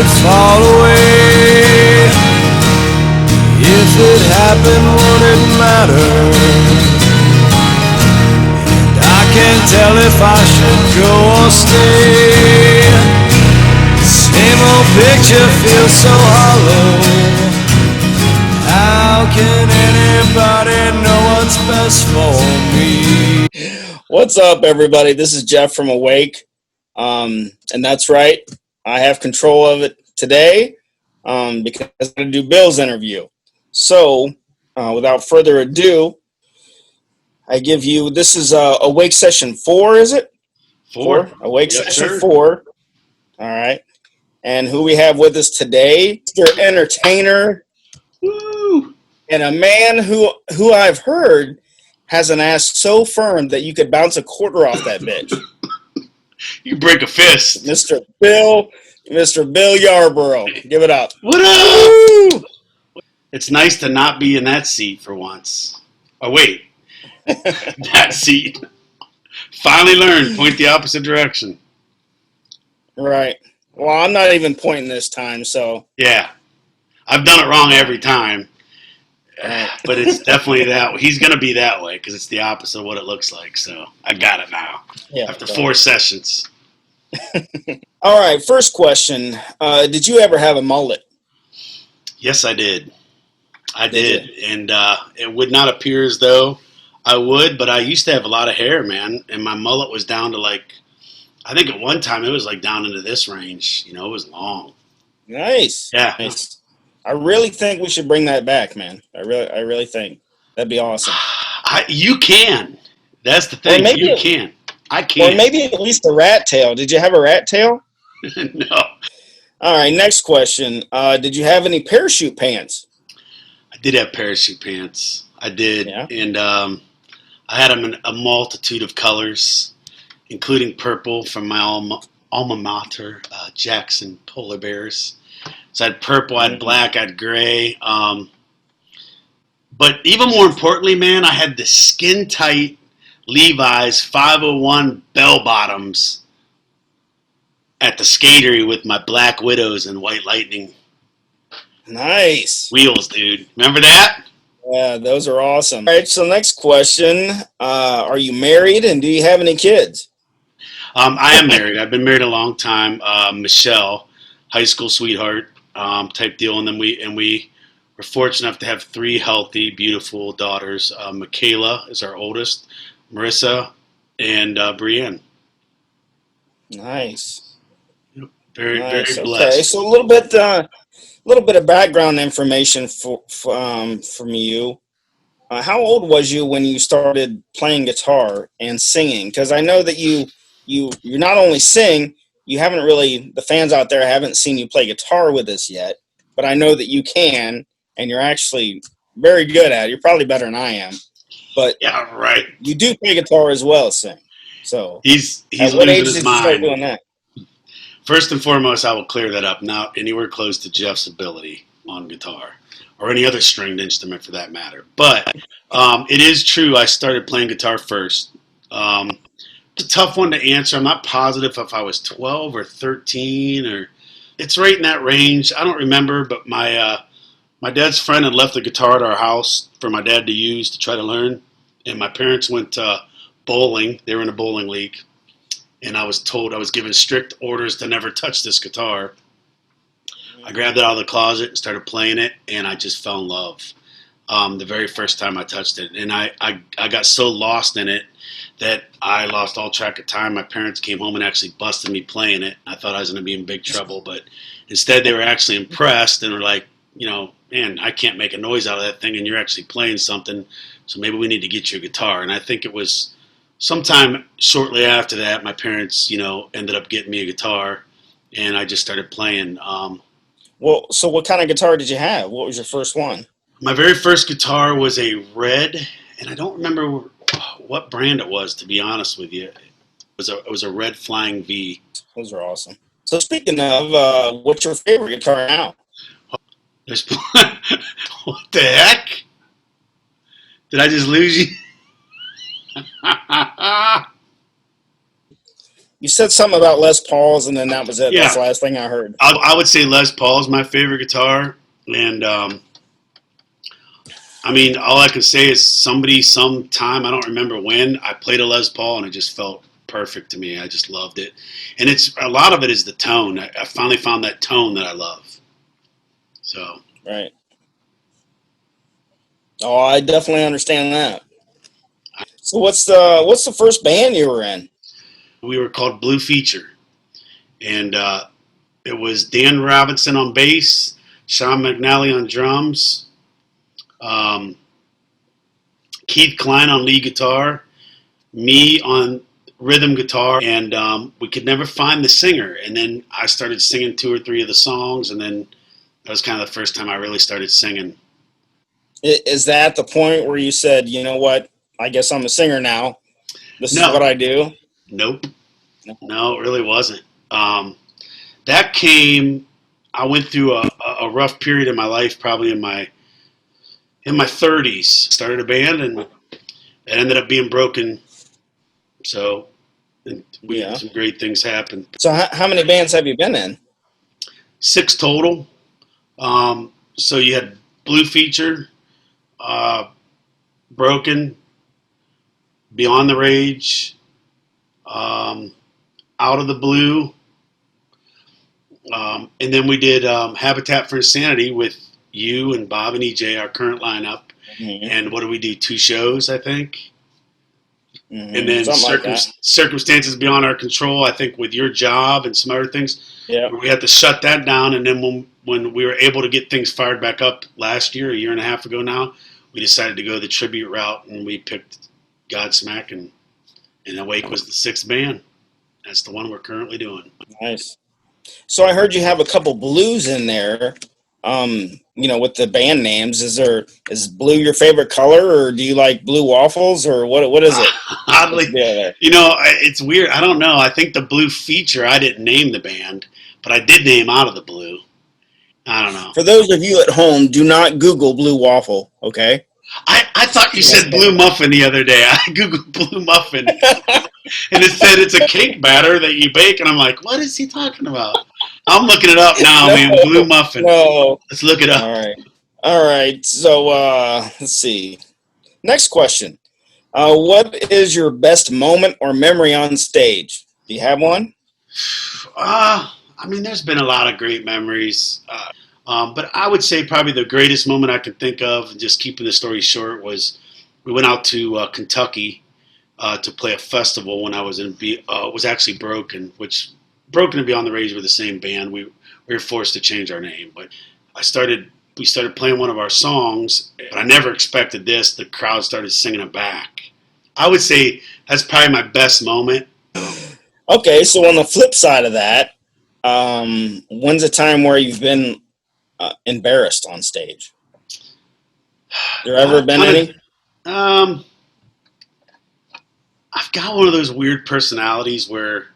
would fall away. If it happened, would it matter? And I can't tell if I should go or stay. Same old picture feels so hollow. How can anybody know what's best for me? What's up, everybody? This is Jeff from Awake. And that's right. I have control of it today because I'm going to do Bill's interview. So, without further ado, I give you, this is Awake Session 4, is it? 4. Awake Yep, Session sir. 4. All right. And who we have with us today, Mr. Entertainer. Woo! And a man who I've heard has an ass so firm that you could bounce a quarter off that bitch. You break a fist. Mr. Bill Yarbrough. Give it up. What up? Woo! It's nice to not be in that seat for once. Oh, wait. That seat. Finally learned. Point the opposite direction. Right. Well, I'm not even pointing this time, so. Yeah. I've done it wrong every time. Right. But it's definitely that way. He's going to be that way because it's the opposite of what it looks like. So I got it now. Yeah, after 4 sessions. All right. First question. Did you ever have a mullet? Yes, I did. I did. And it would not appear as though I would, but I used to have a lot of hair, man. And my mullet was down to I think at one time it was down into this range. You know, it was long. Nice. Yeah. Nice. I really think we should bring that back, man. I really think that'd be awesome. You can. That's the thing. You can. I can't. Or maybe at least a rat tail. Did you have a rat tail? No. All right. Next question. Did you have any parachute pants? I did have parachute pants. I did. Yeah. And I had them in a multitude of colors, including purple from my alma mater, Jackson Polar Bears. So I had purple, I had black, I had gray. But even more importantly, man, I had the skin-tight Levi's 501 bell-bottoms at the skatery with my Black Widows and White Lightning. Nice. Wheels, dude. Remember that? Yeah, those are awesome. All right, so next question. Are you married and do you have any kids? I am married. I've been married a long time. Michelle, high school sweetheart type deal. And then we were fortunate enough to have 3 healthy, beautiful daughters. Michaela is our oldest, Marissa, and Brienne. Nice. Very, nice. very blessed. Okay, so a little bit of background information from you. How old was you when you started playing guitar and singing? Because I know that you not only sing, you haven't really, the fans out there haven't seen you play guitar with us yet, but I know that you can, and you're actually very good at it. You're probably better than I am. But yeah, right. You do play guitar as well as sing. So he's at what losing age his did you mind. start doing that? First and foremost, I will clear that up. Not anywhere close to Jeff's ability on guitar or any other stringed instrument for that matter. But it is true. I started playing guitar first. It's a tough one to answer. I'm not positive if I was 12 or 13 or it's right in that range. I don't remember, but my dad's friend had left a guitar at our house for my dad to use to try to learn. And my parents went bowling. They were in a bowling league. And I was given strict orders to never touch this guitar. I grabbed it out of the closet and started playing it, and I just fell in love the very first time I touched it. And I got so lost in it that I lost all track of time. My parents came home and actually busted me playing it. I thought I was going to be in big trouble, but instead they were actually impressed and were like, you know, man, I can't make a noise out of that thing, and you're actually playing something, so maybe we need to get you a guitar. And I think it was sometime shortly after that, my parents, you know, ended up getting me a guitar, and I just started playing. Well, so what kind of guitar did you have? What was your first one? My very first guitar was a red, and I don't remember what brand it was, to be honest with you. It was a red Flying V. Those are awesome. So speaking of, what's your favorite guitar now? What the heck? Did I just lose you? You said something about Les Pauls, and then that was it. Yeah. That's the last thing I heard. I would say Les Paul is my favorite guitar, and I mean, all I can say is sometime, I don't remember when, I played a Les Paul, and it just felt perfect to me. I just loved it, and a lot of it is the tone. I finally found that tone that I love. So Right. Oh, I definitely understand that. So what's the first band you were in? we were called Blue Feature, and it was Dan Robinson on bass, Sean McNally on drums, Keith Klein on lead guitar, me on rhythm guitar, and we could never find the singer. And then I started singing 2 or 3 of the songs, and then that was kind of the first time I really started singing. Is that the point where you said, you know what, I guess I'm a singer now? This is what I do? Nope. No, it really wasn't. That came, I went through a rough period in my life, probably in my 30s. Started a band, and it ended up being broken. So some great things happened. So how many bands have you been in? 6 total. So you had Blue Feature, Broken, Beyond the Rage, Out of the Blue, and then we did Habitat for Insanity with you and Bob and EJ, our current lineup. Mm-hmm. And what do we do? 2 shows, I think. Mm-hmm. And then circumstances beyond our control, I think, with your job and some other things. Yeah. We had to shut that down. And then when we were able to get things fired back up last year, a year and a half ago now, we decided to go the tribute route, and we picked Godsmack, and Awake was the 6th band. That's the one we're currently doing. Nice. So I heard you have a couple blues in there. With the band names, is blue your favorite color, or do you like blue waffles, or what is it? Oddly, it's weird. I don't know. I think the Blue Feature, I didn't name the band, but I did name Out of the Blue. I don't know. For those of you at home, do not Google blue waffle, okay? I thought you said blue muffin the other day. I Googled blue muffin, and it said it's a cake batter that you bake, and I'm like, what is he talking about? I'm looking it up now, man. Blue muffin. No. Let's look it up. All right. So let's see. Next question. What is your best moment or memory on stage? Do you have one? There's been a lot of great memories. But I would say probably the greatest moment I can think of, just keeping the story short, was we went out to Kentucky to play a festival when I was was actually Broken, which Broken and Beyond the Rage were the same band. We were forced to change our name, but we started playing one of our songs, but I never expected this. The crowd started singing it back. I would say that's probably my best moment. Okay, so on the flip side of that, when's a time where you've been embarrassed on stage? There ever been any? I've got one of those weird personalities where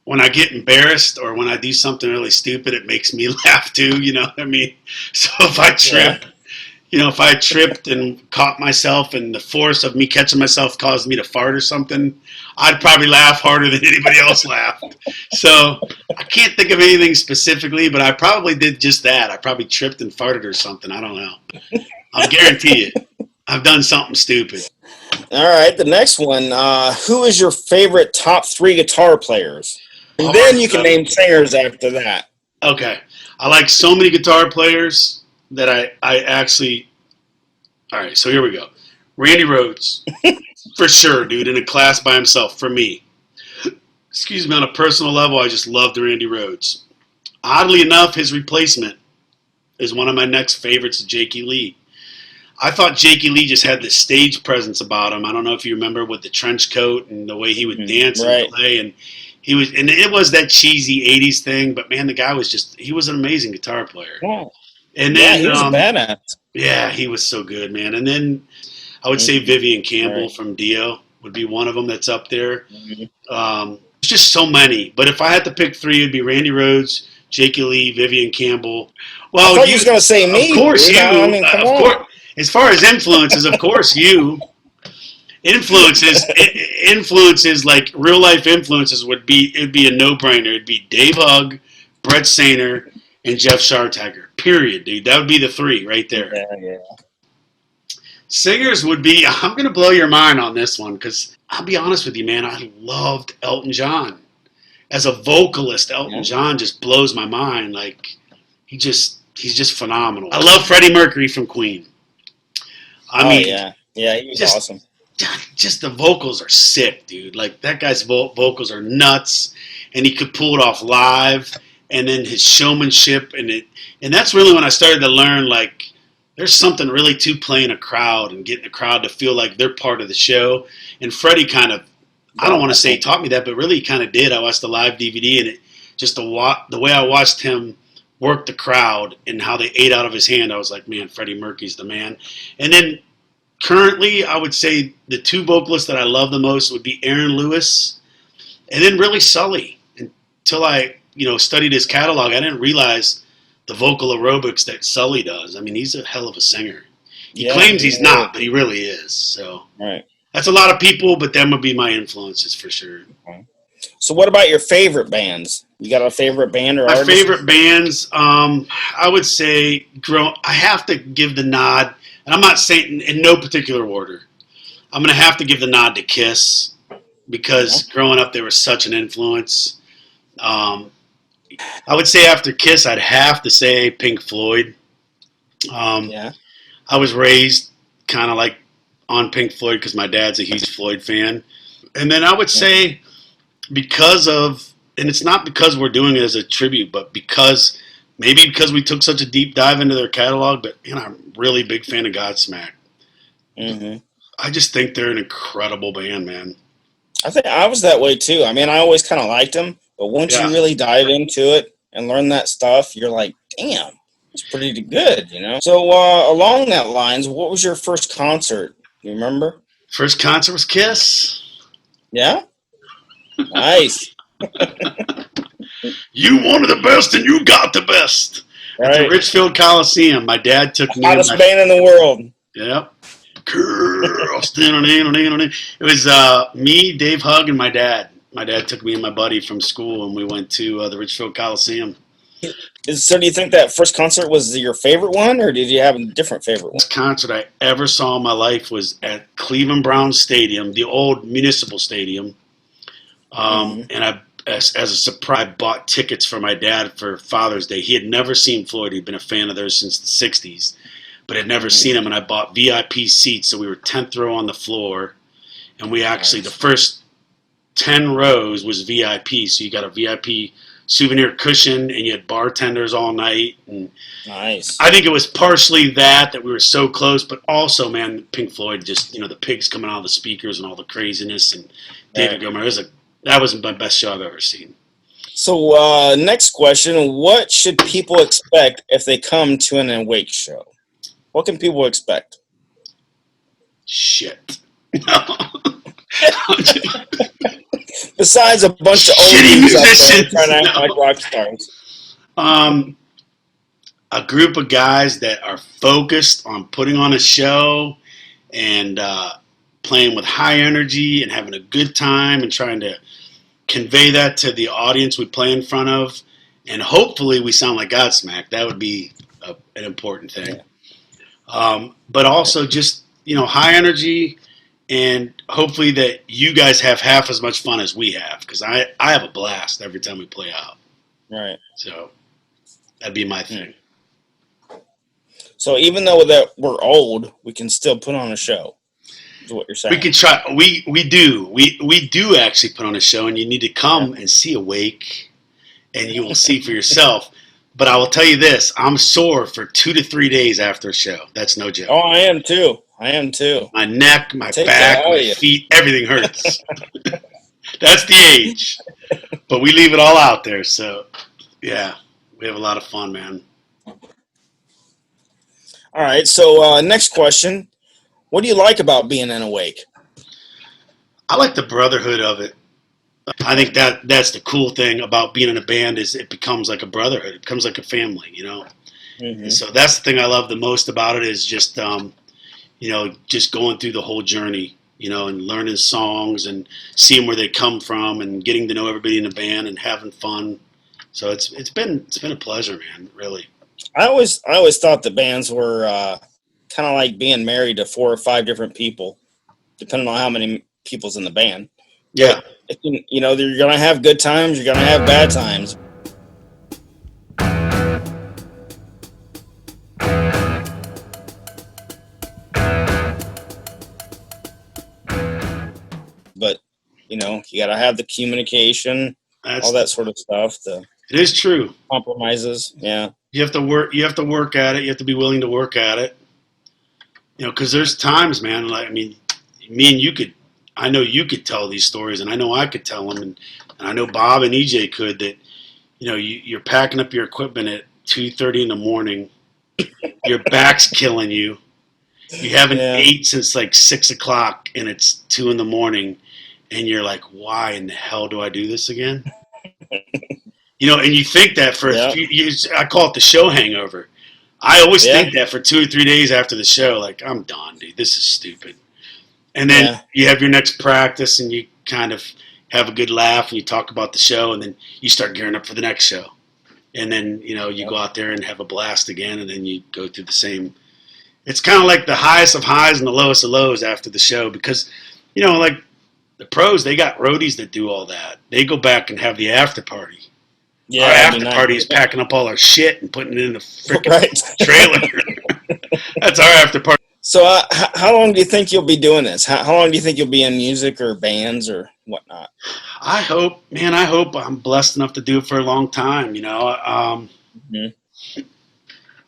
when I get embarrassed or when I do something really stupid, it makes me laugh too. You know what I mean? So if I trip, if I tripped and caught myself and the force of me catching myself caused me to fart or something, I'd probably laugh harder than anybody else laughed. So I can't think of anything specifically, but I probably did just that. I probably tripped and farted or something. I don't know. I'll guarantee it. I've done something stupid. All right, the next one. Who is your favorite top 3 guitar players? And then you can name singers after that. Okay. I like so many guitar players that I actually... All right, so here we go. Randy Rhoads. For sure, dude, in a class by himself, for me. Excuse me, on a personal level, I just loved Randy Rhoads. Oddly enough, his replacement is one of my next favorites, Jakey Lee. I thought Jakey Lee just had this stage presence about him. I don't know if you remember, with the trench coat and the way he would dance and play, and it was that cheesy 80s thing, but man, the guy he was an amazing guitar player. Wow. And then, he was a badass. Yeah, he was so good, man. And then I would say Vivian Campbell from Dio would be one of them that's up there. Mm-hmm. There's just so many. But if I had to pick 3, it'd be Randy Rhoads, Jakey Lee, Vivian Campbell. Well, I thought you was going to say me. Of course, you. Come on. As far as influences, of course, you. influences like real life influences it'd be a no-brainer. It'd be Dave Hugg, Brett Sainer, and Jeff Schartagger. Period, dude. That would be the three right there. Yeah. Singers would be, I'm going to blow your mind on this one because I'll be honest with you, man, I loved Elton John. As a vocalist, Elton John just blows my mind. Like, he's just phenomenal. I love Freddie Mercury from Queen. I mean, he was awesome. Just the vocals are sick, dude. Like, that guy's vocals are nuts, and he could pull it off live, and then his showmanship, and that's really when I started to learn, like, there's something really to playing a crowd and getting a crowd to feel like they're part of the show. And Freddie kind of, I don't want to say he taught me that, but really he kind of did. I watched the live DVD, and it just the way I watched him work the crowd and how they ate out of his hand, I was like, man, Freddie Mercury's the man. And then currently, I would say the two vocalists that I love the most would be Aaron Lewis and then really Sully. Until I, studied his catalog, I didn't realize the vocal aerobics that Sully does. I mean, he's a hell of a singer. He claims he's not, but he really is. So that's a lot of people, but them would be my influences for sure. Okay. So what about your favorite bands? You got a favorite band or artist? My favorite bands, I would say, I have to give the nod, and I'm not saying in no particular order. I'm going to have to give the nod to Kiss because growing up they were such an influence. I would say after Kiss, I'd have to say Pink Floyd. I was raised kind of like on Pink Floyd because my dad's a huge Floyd fan. And then I would say because of, and it's not because we're doing it as a tribute, but because we took such a deep dive into their catalog, but I'm a really big fan of Godsmack. Mm-hmm. I just think they're an incredible band, man. I think I was that way too. I mean, I always kind of liked them. But once you really dive into it and learn that stuff, you're like, damn, it's pretty good, So along that lines, what was your first concert? You remember? First concert was Kiss. Yeah? Nice. You wanted the best and you got the best. Right. At the Richfield Coliseum. My dad took me. Hottest band in the world. Yep. It was me, Dave Hugg, and my dad. My dad took me and my buddy from school, and we went to the Richfield Coliseum. So do you think that first concert was your favorite one, or did you have a different favorite one? The first concert I ever saw in my life was at Cleveland Browns Stadium, the old municipal stadium. And as a surprise, I bought tickets for my dad for Father's Day. He had never seen Floyd. He'd been a fan of theirs since the 60s, but had never seen him, and I bought VIP seats, so we were 10th row on the floor, and we actually, the first 10 rows was VIP, so you got a VIP souvenir cushion, and you had bartenders all night. And nice. I think it was partially that we were so close, but also, man, Pink Floyd, just, the pigs coming out of the speakers and all the craziness, and David Gilmour. That was my best show I've ever seen. So, next question, what should people expect if they come to an Awake show? What can people expect? Shit. Besides a bunch of shitty musicians trying to act like rock stars. A group of guys that are focused on putting on a show and playing with high energy and having a good time and trying to convey that to the audience we play in front of. And hopefully we sound like Godsmack. That would be an important thing. But also just, high energy. And hopefully that you guys have half as much fun as we have, because I have a blast every time we play out. Right. So that'd be my thing. So even though that we're old, we can still put on a show, is what you're saying. We can try. We do. We do actually put on a show, and you need to come and see Awake, and you will see for yourself. But I will tell you this, I'm sore for 2 to 3 days after a show. That's no joke. Oh, I am too. My neck, my back, my feet, everything hurts. That's the age. But we leave it all out there. So, yeah, we have a lot of fun, man. All right. So, next question. What do you like about being in Awake? I like the brotherhood of it. I think that's the cool thing about being in a band is it becomes like a brotherhood. It becomes like a family, Mm-hmm. And so that's the thing I love the most about it is just, just going through the whole journey and learning songs and seeing where they come from and getting to know everybody in the band and having fun. So it's been a pleasure, man. Really. I always thought the bands were kind of like being married to 4 or 5 different people, depending on how many people's in the band. Yeah. You're gonna have good times, you're gonna have bad times. But you gotta have the communication, all that sort of stuff. It is true. Compromises, yeah. You have to work. You have to work at it. You have to be willing to work at it. Because there's times, man. Like, I mean, me and you could. I know you could tell these stories, and I know I could tell them, and I know Bob and EJ could. That you're packing up your equipment at 2:30 in the morning. Your back's killing you. You haven't ate since like 6 o'clock, and it's 2 in the morning, and you're like, "Why in the hell do I do this again?" And you think that for a few years. I call it the show hangover. I always think that for 2 or 3 days after the show, like, I'm done, dude. This is stupid. And then you have your next practice, and you kind of have a good laugh, and you talk about the show, and then you start gearing up for the next show. And then, you go out there and have a blast again, and then you go through the same. It's kind of like the highest of highs and the lowest of lows after the show because, like the pros, they got roadies that do all that. They go back and have the after party. Yeah, our after party is packing up all our shit and putting it in the freaking trailer. That's our after party. So how long do you think you'll be doing this? How long do you think you'll be in music or bands or whatnot? I hope I'm blessed enough to do it for a long time.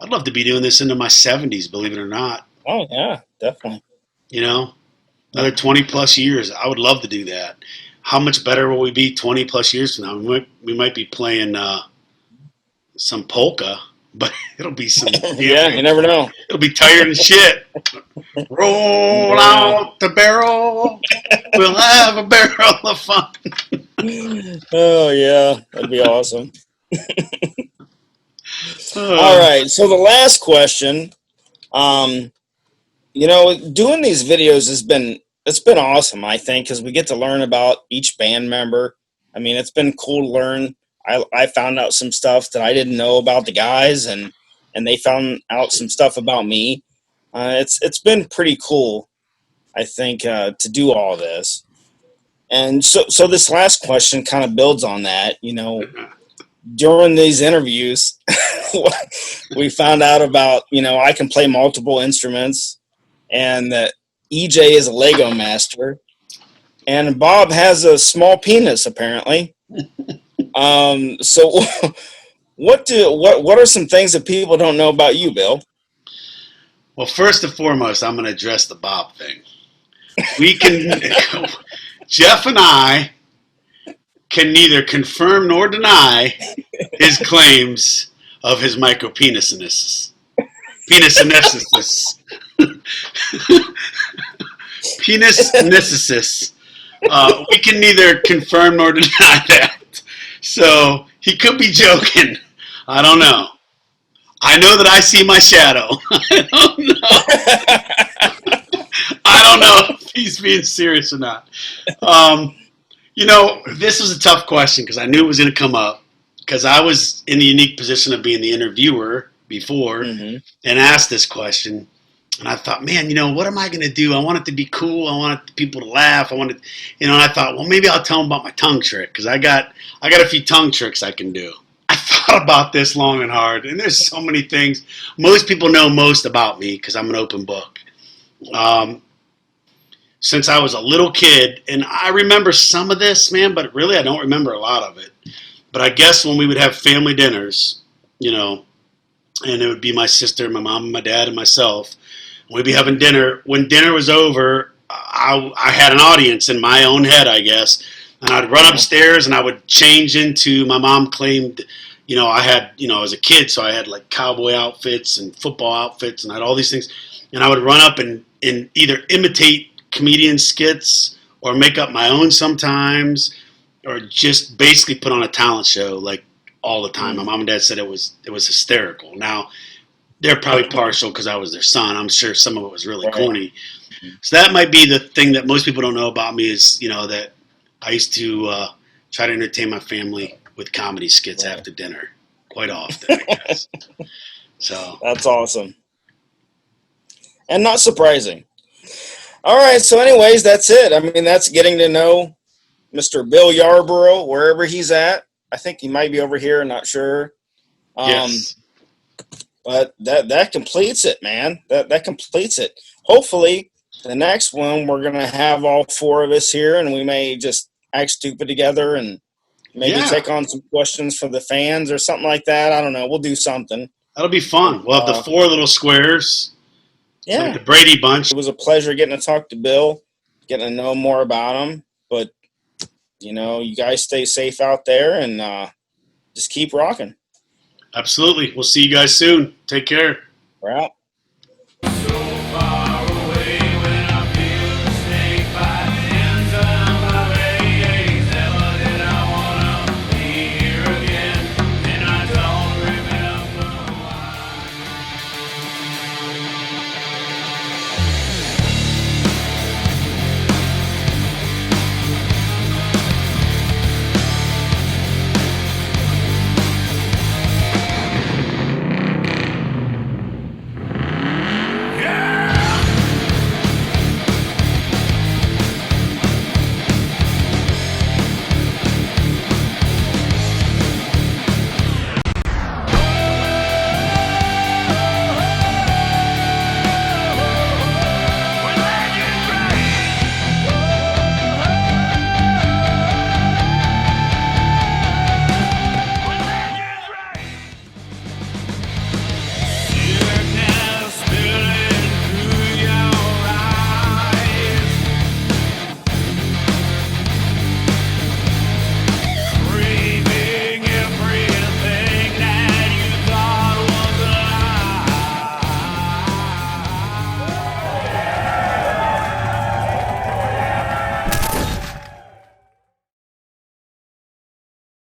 I'd love to be doing this into my 70s, believe it or not. Oh, yeah, definitely. Another 20 plus years. I would love to do that. How much better will we be 20 plus years from now? We might be playing some polka, but it'll be some. Yeah, you never know. It'll be tired and shit. Roll out the barrel. We'll have a barrel of fun. Oh, yeah. That'd be awesome. All right. So the last question, doing these videos it's been awesome, I think, because we get to learn about each band member. I mean, it's been cool to learn. I found out some stuff that I didn't know about the guys, and they found out some stuff about me. It's been pretty cool, I think, to do all this. And so this last question kind of builds on that. During these interviews, we found out about, I can play multiple instruments, and that EJ is a Lego master, and Bob has a small penis, apparently. So what are some things that people don't know about you, Bill? Well, first and foremost, I'm going to address the Bob thing. Jeff and I can neither confirm nor deny his claims of his micropenisiness. Penisiness. Penisiness. We can neither confirm nor deny that. So he could be joking. I don't know. I know that I see my shadow. I don't know if he's being serious or not. This was a tough question because I knew it was going to come up because I was in the unique position of being the interviewer before and asked this question. And I thought, man, what am I going to do? I want it to be cool. I want people to laugh. And I thought, well, maybe I'll tell them about my tongue trick because I got a few tongue tricks I can do. I thought about this long and hard, and there's so many things. Most people know most about me because I'm an open book. Since I was a little kid, and I remember some of this, man, but really I don't remember a lot of it. But I guess when we would have family dinners, and it would be my sister, my mom, and my dad, and myself, we'd be having dinner. When dinner was over, I had an audience in my own head, I guess. And I'd run upstairs and I would change into, my mom claimed, I had, I was a kid, so I had like cowboy outfits and football outfits and I had all these things. And I would run up and either imitate comedian skits or make up my own sometimes or just basically put on a talent show like all the time. My mom and dad said it was hysterical. Now, they're probably partial because I was their son. I'm sure some of it was really Right. corny. So that might be the thing that most people don't know about me is, that I used to try to entertain my family with comedy skits Right. after dinner quite often, I guess. So That's awesome. And not surprising. All right, so anyways, that's it. I mean, that's getting to know Mr. Bill Yarbrough, wherever he's at. I think he might be over here, not sure. yes, But that completes it, man. That completes it. Hopefully, the next one we're gonna have all four of us here, and we may just act stupid together and maybe Yeah. take on some questions for the fans or something like that. I don't know. We'll do something. that'll be fun. We'll have the 4 little squares, Yeah, like the Brady Bunch. it was a pleasure getting to talk to Bill, getting to know more about him. But you guys stay safe out there and just keep rocking. Absolutely. We'll see you guys soon. Take care. We're out.